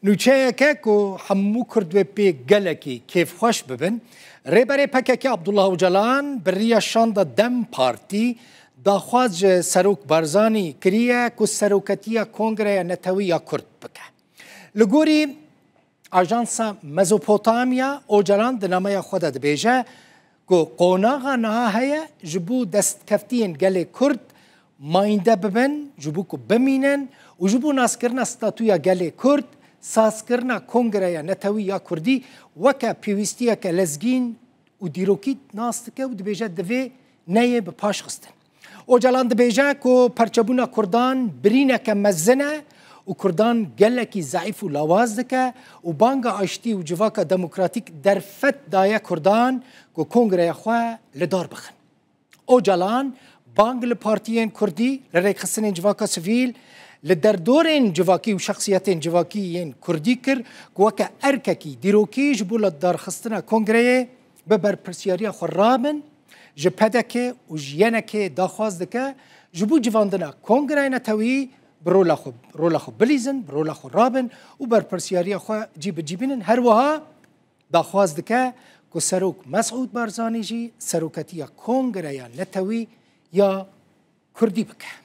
نوچەیەکە کو هەموو کردوێ پێ گەلێکی کێفخۆش ببن ڕێبەرێ پەکێکی عەبدوڵڵاه ئۆجەلان بڕیە شاندا دەم پارتی داخواز سەرۆک بارزانی کریە کو سەرۆکەتیە کۆنگرەیە نەتەویە کورد بکە لە گۆری ئاژانسا مەزۆپۆتامیا ئۆجەلان دنامەیە خۆدا دەبێژە کو قۆناغا نەها هەیە ji bo destkeftiyên gelê Kurd mayînde bibin ji bo ku bimînin û ji bo naskirina statuya gelê Kurd sazkirina kongreya netewî ya Kurdî weke pêwîstiyeke lezgîn û dîrokî nas dike û dibêje divê neyê bi paş xistin. Ocalan dibêje ku perçebûna Kurdan birîneke mezin e û Kurdan gelekî zeîf û lawaz dike û banga aştî û civaka demokratîk derfet daye Kurdan ku kongreya xwe li dar bixin. Ocalan bang li partiyên Kurdî li rêxistinên civaka sivîl li derdorên civakî û şexsiyetên civakî yên Kurdî kir ku weke erkekî dîrokî ji bo li darxistina kongreyê bi berpirsiyariya xwe rabin ji pedekê û ji yenekê daxwaz dike ji bo civandina kongreyê netewî bi rola xwe bilîzin, bi rola xwe rabin û berpirsiyariya xwe cî bicîbînin. Her wiha daxwaz dike ku Serok Mesûd Barzanî jî seroketiya kongreya netewî ya Kurdî bike.